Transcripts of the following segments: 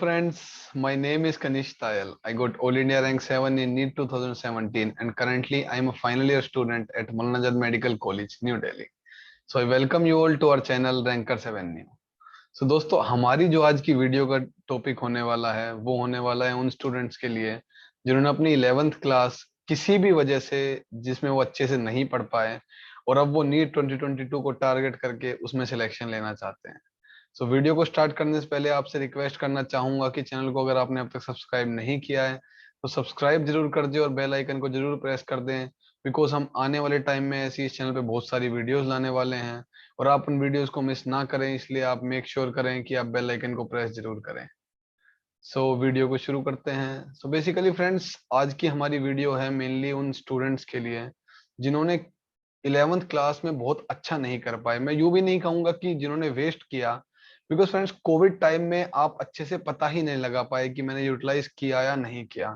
friends, my name is Kanish Tayal. I got All India Rank 7 in NEET 2017 and currently I am a final year student at Maulana Azad Medical College, New Delhi. So I welcome you all to our channel Ranker 7 New. So दोस्तों हमारी जो आज की video का topic होने वाला है वो होने वाला है उन स्टूडेंट्स के लिए जिन्होंने अपनी 11th क्लास किसी भी वजह से जिसमें वो अच्छे से नहीं पढ़ पाए और अब वो नीट 2022 को टारगेट करके उसमें सिलेक्शन लेना चाहते हैं। सो वीडियो को स्टार्ट करने से पहले आपसे रिक्वेस्ट करना चाहूंगा कि चैनल को अगर आपने अब तक सब्सक्राइब नहीं किया है तो सब्सक्राइब जरूर कर दें और बेल आइकन को जरूर प्रेस कर दें, बिकॉज हम आने वाले टाइम में ऐसी इस चैनल पे बहुत सारी वीडियोस लाने वाले हैं और आप उन वीडियोस को मिस ना करें, इसलिए आप मेक श्योर करें कि आप बेल आइकन को प्रेस जरूर करें। सो वीडियो को शुरू करते हैं। सो बेसिकली फ्रेंड्स, आज की हमारी वीडियो है मेनली उन स्टूडेंट्स के लिए जिन्होंने 11th क्लास में बहुत अच्छा नहीं कर पाए। मैं यूं भी नहीं कहूंगा कि जिन्होंने वेस्ट किया, बिकॉज फ्रेंड्स कोविड टाइम में आप अच्छे से पता ही नहीं लगा पाए कि मैंने यूटिलाइज किया या नहीं किया।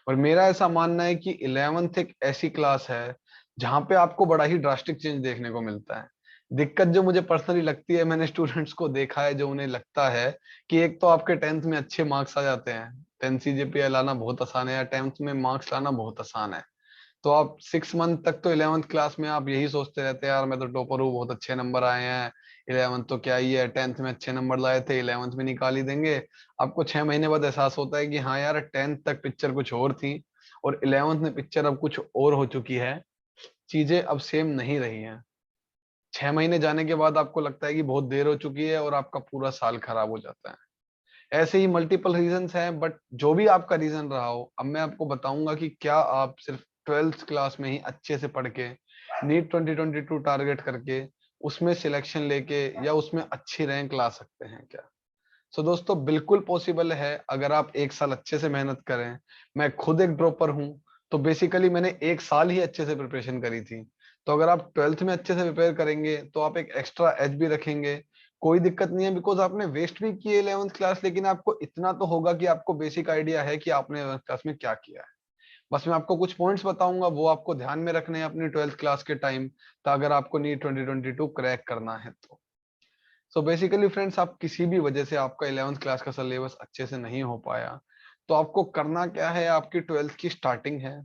और मेरा ऐसा मानना है कि 11th एक ऐसी क्लास है जहां पे आपको बड़ा ही ड्रास्टिक चेंज देखने को मिलता है। दिक्कत जो मुझे पर्सनली लगती है, मैंने स्टूडेंट्स को देखा है जो उन्हें लगता है कि एक तो आपके 10th में अच्छे मार्क्स आ जाते हैं, 10 सीजीपीए लाना बहुत आसान है या 10th में मार्क्स लाना बहुत आसान है, तो आप 6 मंथ तक तो 11th क्लास में आप यही सोचते रहते हैं यार मैं तो टॉपर हूँ, बहुत अच्छे नंबर आए हैं, 11th तो क्या ही है, 10th में अच्छे नंबर लाए थे 11th में निकाल ही देंगे। आपको 6 महीने बाद एहसास होता है कि हाँ यार 10th तक पिक्चर कुछ और थी और 11th में पिक्चर अब कुछ और हो चुकी है, चीजें अब सेम नहीं रही हैं। 6 महीने जाने के बाद आपको लगता है कि बहुत देर हो चुकी है और आपका पूरा साल खराब हो जाता है। ऐसे ही मल्टीपल रीजंस हैं, बट जो भी आपका रीजन रहा हो, अब मैं आपको बताऊंगा कि क्या आप सिर्फ 12th क्लास में ही अच्छे से पढ़ के नीट 2022 टारगेट करके उसमें सिलेक्शन लेके या उसमें अच्छी रैंक ला सकते हैं क्या। सो दोस्तों बिल्कुल पॉसिबल है अगर आप एक साल अच्छे से मेहनत करें। मैं खुद एक ड्रॉपर हूं, तो बेसिकली मैंने एक साल ही अच्छे से प्रिपरेशन करी थी। तो अगर आप 12th में अच्छे से प्रिपेयर करेंगे तो आप एक एक्स्ट्रा एज भी रखेंगे, कोई दिक्कत नहीं है, बिकॉज आपने वेस्ट भी किए 11th क्लास, लेकिन आपको इतना तो होगा कि आपको बेसिक आइडिया है कि आपने 11th क्लास में क्या किया है। बस मैं आपको कुछ पॉइंट्स बताऊंगा, वो आपको ध्यान में रखने हैं अपनी 12th क्लास के टाइम, तो अगर आपको नीट 2022 क्रैक करना है तो। सो बेसिकली फ्रेंड्स, आप किसी भी वजह से आपका 11th क्लास का सिलेबस अच्छे से नहीं हो पाया, तो आपको करना क्या है, आपकी 12th की स्टार्टिंग है,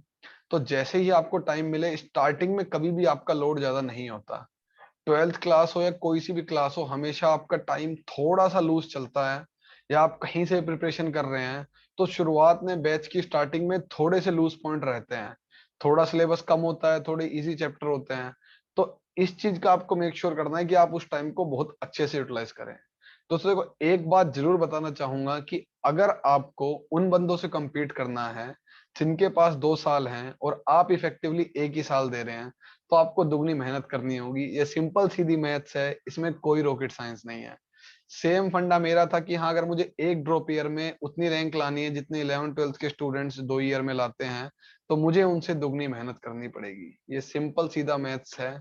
तो जैसे ही आपको टाइम मिले, स्टार्टिंग में कभी भी आपका लोड ज्यादा नहीं होता। 12th क्लास हो या कोई सी भी क्लास हो, हमेशा आपका टाइम थोड़ा सा लूज चलता है, या आप कहीं से प्रिपरेशन कर रहे हैं तो शुरुआत में बैच की स्टार्टिंग में थोड़े से लूज पॉइंट रहते हैं, थोड़ा सिलेबस कम होता है, थोड़े इजी चैप्टर होते हैं। तो इस चीज का आपको मेक श्योर करना है कि आप उस टाइम को बहुत अच्छे से यूटिलाइज करें। दोस्तों देखो, एक बात जरूर बताना चाहूंगा कि अगर आपको उन बंदों से compete करना है जिनके पास 2 साल हैं और आप इफेक्टिवली एक ही साल दे रहे हैं, तो आपको दुगनी मेहनत करनी होगी। ये सिंपल सीधी मैथ्स है, इसमें कोई रॉकेट साइंस नहीं है। सेम फंडा मेरा था कि हाँ, अगर मुझे एक ड्रॉप ईयर में उतनी रैंक लानी है जितने 11th 12th के स्टूडेंट्स 2 ईयर में लाते हैं, तो मुझे उनसे दुगनी मेहनत करनी पड़ेगी। ये सिंपल सीधा मैथ्स है,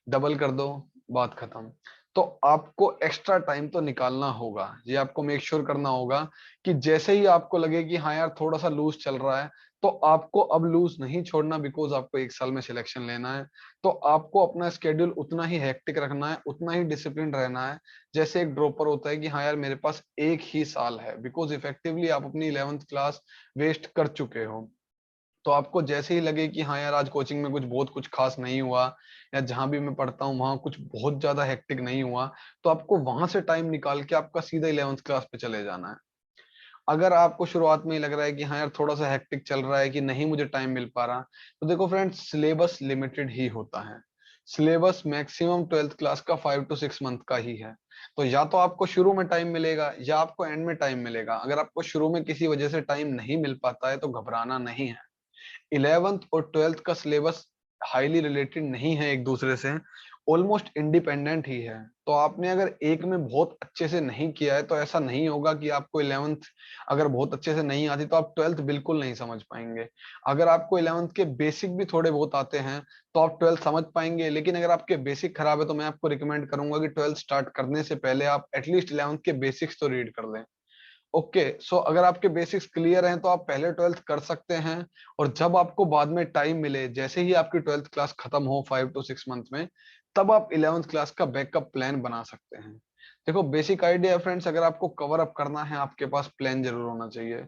डबल कर दो, बात खत्म। तो आपको एक्स्ट्रा टाइम तो निकालना होगा, ये आपको मेक श्योर करना होगा कि जैसे ही आपको लगे कि हाँ यार थोड़ा सा लूज चल रहा है, तो आपको अब लूज नहीं छोड़ना, बिकॉज आपको एक साल में सिलेक्शन लेना है। तो आपको अपना स्केड्यूल उतना ही हेक्टिक रखना है, उतना ही डिसिप्लिन रहना है जैसे एक ड्रॉपर होता है कि हाँ यार मेरे पास एक ही साल है, बिकॉज इफेक्टिवली आप अपनी 11th क्लास वेस्ट कर चुके हो। तो आपको जैसे ही लगे कि हाँ यार आज कोचिंग में कुछ बहुत कुछ खास नहीं हुआ, या जहां भी मैं पढ़ता हूँ वहां कुछ बहुत ज्यादा हेक्टिक नहीं हुआ, तो आपको वहां से टाइम निकाल के आपका सीधा 11th क्लास पे चले जाना है। अगर आपको शुरुआत में ही लग रहा है कि हाँ यार थोड़ा सा हेक्टिक चल रहा है, कि नहीं मुझे टाइम मिल पा रहा, तो देखो फ्रेंड्स, सिलेबस लिमिटेड ही होता है। सिलेबस मैक्सिमम 12th क्लास का 5 to 6 मंथ का ही है। तो या तो आपको शुरू में टाइम मिलेगा या आपको एंड में टाइम मिलेगा। अगर आपको शुरू में किसी वजह से टाइम नहीं मिल पाता है तो घबराना नहीं है। 11th और 12th का सिलेबस हाईली रिलेटेड नहीं है एक दूसरे से, ऑलमोस्ट इंडिपेंडेंट ही है। तो आपने अगर एक में बहुत अच्छे से नहीं किया है, तो ऐसा नहीं होगा कि आपको 11th अगर बहुत अच्छे से नहीं आती तो आप 12th बिल्कुल नहीं समझ पाएंगे। अगर आपको 11th के बेसिक भी थोड़े बहुत आते हैं तो आप 12th समझ पाएंगे, लेकिन अगर आपके बेसिक खराब है तो मैं आपको रिकमेंड करूंगा कि 12th स्टार्ट करने से पहले आप एटलीस्ट 11th के बेसिक्स तो रीड कर लें। ओके, सो अगर आपके बेसिक्स क्लियर हैं तो आप पहले 12th कर सकते हैं, और जब आपको बाद में टाइम मिले, जैसे ही आपकी 12th क्लास खत्म हो 5 to 6 मंथ में, तब आप 11th क्लास का बैकअप प्लान बना सकते हैं। देखो बेसिक आइडिया फ्रेंड्स, अगर आपको कवर अप करना है आपके पास प्लान जरूर होना चाहिए।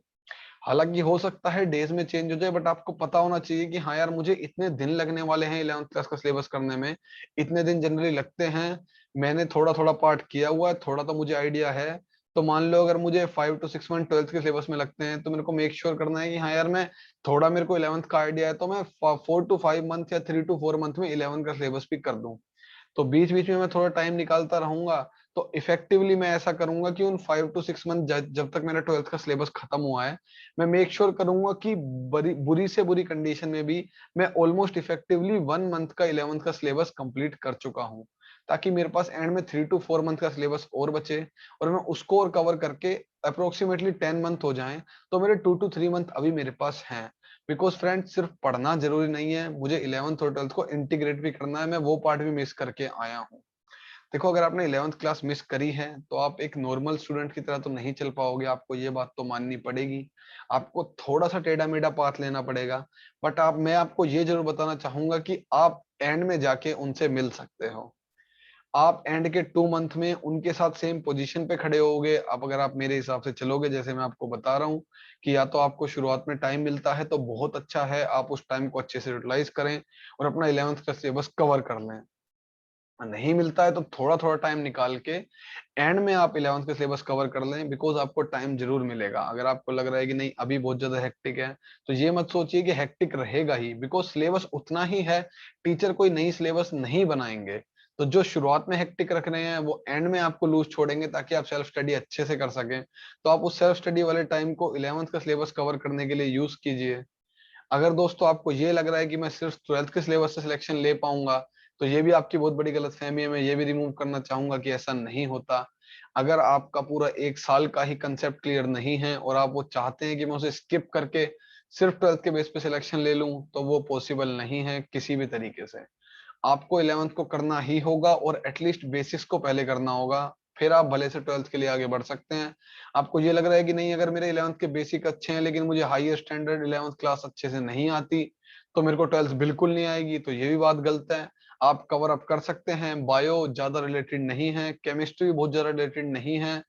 हालांकि हो सकता है डेज में चेंज हो जाए, बट आपको पता होना चाहिए कि हाँ यार मुझे इतने दिन लगने वाले हैं 11th क्लास का सिलेबस करने में। इतने दिन जनरली लगते हैं। मैंने थोड़ा थोड़ा पार्ट किया हुआ है, थोड़ा तो मुझे आइडिया है। तो मान लो अगर मुझे 5 to 6 मंथ 12th के सिलेबस में लगते हैं, तो मेरे को मेक श्योर करना है कि हाँ यार मैं थोड़ा, मेरे को 11th का आइडिया है, तो मैं 4 to 5 मंथ या 3 to 4 मंथ में 11th का सिलेबस भी कर दूं। तो बीच बीच में मैं थोड़ा टाइम निकालता रहूंगा। तो इफेक्टिवली मैं ऐसा करूंगा कि उन 5 to 6 मंथ जब तक मेरा 12th का सिलेबस खत्म हुआ है, मैं मेक श्योर करूंगा कि बुरी से बुरी कंडीशन में भी मैं ऑलमोस्ट इफेक्टिवली 1 मंथ का 11th का सिलेबस कंप्लीट कर चुका हूँ, ताकि मेरे पास एंड में 3 to 4 मंथ का सिलेबस और बचे, और मैं उसको और कवर करके अप्रोक्सीमेटली 10 मंथ हो जाएं। तो मेरे 2 to 3 मंथ अभी मेरे पास हैं। बिकॉज फ्रेंड, सिर्फ पढ़ना जरूरी नहीं है, मुझे 11th और 12th को इंटीग्रेट भी करना है। मैं वो पार्ट भी मिस करके आया हूँ। देखो, अगर आपने 11th क्लास मिस करी है तो आप एक नॉर्मल स्टूडेंट की तरह तो नहीं चल पाओगे, आपको ये बात तो माननी पड़ेगी। आपको थोड़ा सा टेढ़ा मेढ़ा पाथ लेना पड़ेगा। बट मैं आपको ये जरूर बताना चाहूंगा कि आप एंड में जाके उनसे मिल सकते हो। आप एंड के 2 मंथ में उनके साथ सेम पोजीशन पे खड़े होगे। अब अगर आप मेरे हिसाब से चलोगे, जैसे मैं आपको बता रहा हूँ कि या तो आपको शुरुआत में टाइम मिलता है तो बहुत अच्छा है, आप उस टाइम को अच्छे से यूटिलाइज करें और अपना 11th का सिलेबस कवर कर लें। नहीं मिलता है तो थोड़ा थोड़ा टाइम निकाल के एंड में आप 11th का सिलेबस कवर कर लें, बिकॉज आपको टाइम जरूर मिलेगा। अगर आपको लग रहा है कि नहीं अभी बहुत ज्यादा हेक्टिक है, तो ये मत सोचिए कि हेक्टिक रहेगा ही, बिकॉज सिलेबस उतना ही है। टीचर कोई नई सिलेबस नहीं बनाएंगे। तो जो शुरुआत में हेक्टिक रख रहे हैं वो एंड में आपको लूज छोड़ेंगे, ताकि आप सेल्फ स्टडी अच्छे से कर सकें। तो आप उस सेल्फ स्टडी वाले टाइम को 11th का सिलेबस कवर करने के लिए यूज कीजिए। अगर दोस्तों आपको ये लग रहा है कि मैं सिर्फ 12th के सिलेबस से सिलेक्शन ले पाऊंगा, तो ये भी आपकी बहुत बड़ी गलतफहमी है। मैं ये भी रिमूव करना चाहूंगा कि ऐसा नहीं होता। अगर आपका पूरा 1 साल का ही कंसेप्ट क्लियर नहीं है और आप वो चाहते हैं कि मैं उसे स्किप करके सिर्फ 12th के बेस पे सिलेक्शन ले लूं, तो वो पॉसिबल नहीं है किसी भी तरीके से। आपको 11th को करना ही होगा, और एटलीस्ट बेसिक्स को पहले करना होगा। फिर आप भले से 12th के लिए आगे बढ़ सकते हैं। आपको ये लग रहा है कि नहीं, अगर मेरे 11th के बेसिक अच्छे हैं लेकिन मुझे हाईयर स्टैंडर्ड 11th क्लास अच्छे से नहीं आती, तो मेरे को 12th बिल्कुल नहीं आएगी, तो ये भी बात गलत है। आप कवर अप कर सकते हैं। बायो ज्यादा रिलेटेड नहीं है, केमिस्ट्री भी बहुत ज्यादा रिलेटेड नहीं है,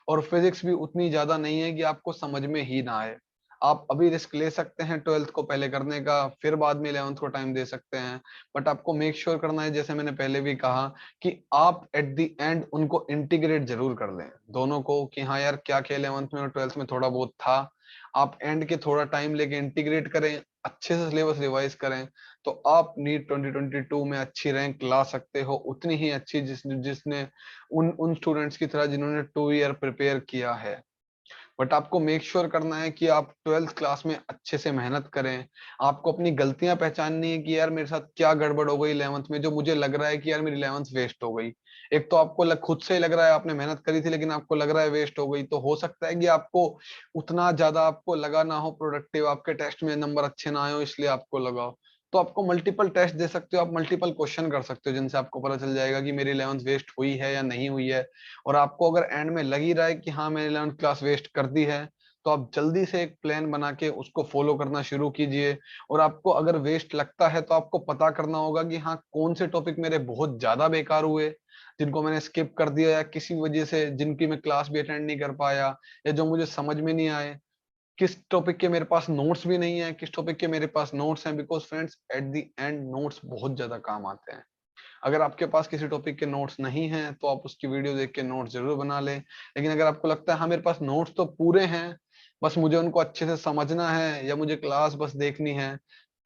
और फिजिक्स भी उतनी ज्यादा नहीं है कि आपको समझ में ही ना आए। आप अभी रिस्क ले सकते हैं 12th को पहले करने का, फिर बाद में 11th को टाइम दे सकते हैं। बट आपको मेक श्योर करना है, जैसे मैंने पहले भी कहा, कि आप एट द एंड उनको इंटीग्रेट जरूर कर लें दोनों को, कि हाँ यार क्या क्या 11th में और 12th में थोड़ा बहुत था। आप एंड के थोड़ा टाइम लेके इंटीग्रेट करें, अच्छे से सिलेबस रिवाइज करें, तो आप नीट 2022 में अच्छी रैंक ला सकते हो, उतनी ही अच्छी जिसने उन उन स्टूडेंट्स की तरह जिन्होंने 2 ईयर प्रिपेयर किया है। बट आपको मेक श्योर करना है कि आप 12th क्लास में अच्छे से मेहनत करें। आपको अपनी गलतियां पहचाननी है कि यार मेरे साथ क्या गड़बड़ हो गई 11th में, जो मुझे लग रहा है कि यार मेरी 11th वेस्ट हो गई। एक तो आपको खुद से ही लग रहा है आपने मेहनत करी थी, लेकिन आपको लग रहा है वेस्ट हो गई। तो हो सकता है कि आपको उतना ज्यादा आपको लगा ना हो प्रोडक्टिव, आपके टेस्ट में नंबर अच्छे ना आए हो इसलिए आपको लगा हो। तो आपको मल्टीपल टेस्ट दे सकते हो, आप मल्टीपल क्वेश्चन कर सकते हो, जिनसे आपको पता चल जाएगा कि मेरी 11th वेस्ट हुई है या नहीं हुई है। और आपको अगर एंड में लग ही रहा है कि हाँ मैंने 11th क्लास वेस्ट कर दी है, तो आप जल्दी से एक प्लान बना के उसको फॉलो करना शुरू कीजिए। और आपको अगर वेस्ट लगता है तो आपको पता करना होगा कि हाँ कौन से टॉपिक मेरे बहुत ज्यादा बेकार हुए, जिनको मैंने स्किप कर दिया, या किसी वजह से जिनकी मैं क्लास भी अटेंड नहीं कर पाया, या जो मुझे समझ में नहीं आए। किस टॉपिक के मेरे पास नोट्स भी नहीं है, किस टॉपिक के मेरे पास नोट्स हैं। Because friends, at the end notes बहुत ज्यादा काम आते हैं। अगर आपके पास किसी टॉपिक के नोट्स नहीं हैं तो आप उसकी वीडियो देख के नोट्स जरूर बना लें। लेकिन अगर आपको लगता है हाँ मेरे पास नोट्स तो पूरे हैं, बस मुझे उनको अच्छे से समझना है या मुझे क्लास बस देखनी है,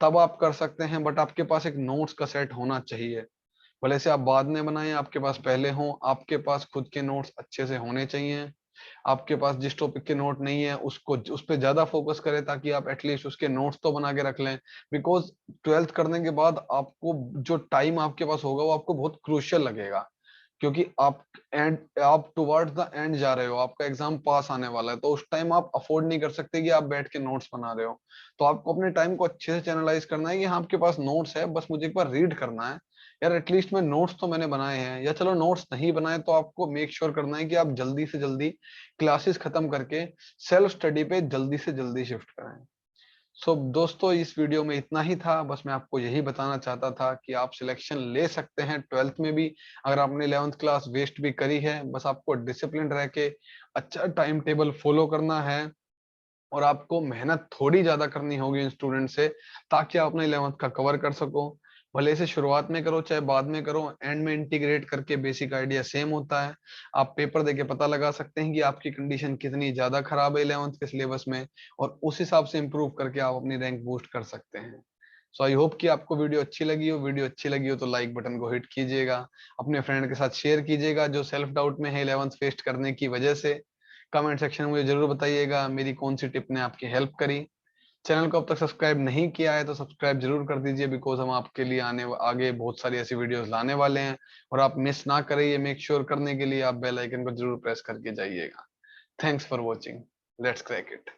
तब आप कर सकते हैं। बट आपके पास एक नोट्स का सेट होना चाहिए। भले से आप बाद में बनाएं, आपके पास पहले हो, आपके पास खुद के नोट्स अच्छे से होने चाहिए। आपके पास जिस टॉपिक के नोट नहीं है उसको उस पर ज्यादा फोकस करें, ताकि आप एटलीस्ट उसके नोट्स तो बना के रख लें। बिकॉज 12th करने के बाद आपको जो टाइम आपके पास होगा वो आपको बहुत क्रूशियल लगेगा, क्योंकि आप टुवर्ड्स द एंड जा रहे हो, आपका एग्जाम पास आने वाला है। तो उस टाइम आप अफोर्ड नहीं कर सकते कि आप बैठ के नोट्स बना रहे हो। तो आपको अपने टाइम को अच्छे से चैनलाइज करना है कि हाँ आपके पास नोट्स है, बस मुझे एक बार रीड करना है। यार एटलीस्ट मैं नोट्स तो मैंने बनाए हैं, या चलो नोट्स नहीं बनाए तो आपको मेक श्योर करना है कि आप जल्दी से जल्दी क्लासेस खत्म करके सेल्फ स्टडी पे जल्दी से जल्दी शिफ्ट करें। सो दोस्तों इस वीडियो में इतना ही था। बस मैं आपको यही बताना चाहता था कि आप सिलेक्शन ले सकते हैं 12th में भी। अगर आपने 11th क्लास वेस्ट भी करी है, बस आपको डिसिप्लिन रह के अच्छा टाइम टेबल फॉलो करना है और आपको मेहनत थोड़ी ज्यादा करनी होगी इन स्टूडेंट से, ताकि आप अपने 11th का कवर कर सको। भले से शुरुआत में करो चाहे बाद में करो, एंड में इंटीग्रेट करके बेसिक आइडिया सेम होता है। आप पेपर देके पता लगा सकते हैं कि आपकी कंडीशन कितनी ज्यादा खराब है 11th के सिलेबस में, और उस हिसाब से इंप्रूव करके आप अपनी रैंक बूस्ट कर सकते हैं। सो आई होप कि आपको वीडियो अच्छी लगी हो। वीडियो अच्छी लगी हो तो लाइक बटन को हिट कीजिएगा, अपने फ्रेंड के साथ शेयर कीजिएगा जो सेल्फ डाउट में है 11th फेस्ट करने की वजह से। कमेंट सेक्शन में मुझे जरूर बताइएगा मेरी कौन सी टिप ने आपकी हेल्प करी। चैनल को अब तक सब्सक्राइब नहीं किया है तो सब्सक्राइब जरूर कर दीजिए, बिकॉज हम आपके लिए आगे बहुत सारी ऐसी वीडियोस लाने वाले हैं, और आप मिस ना करें ये मेक श्योर करने के लिए आप बेल आइकन को जरूर प्रेस करके जाइएगा। Thanks for watching. Let's crack it.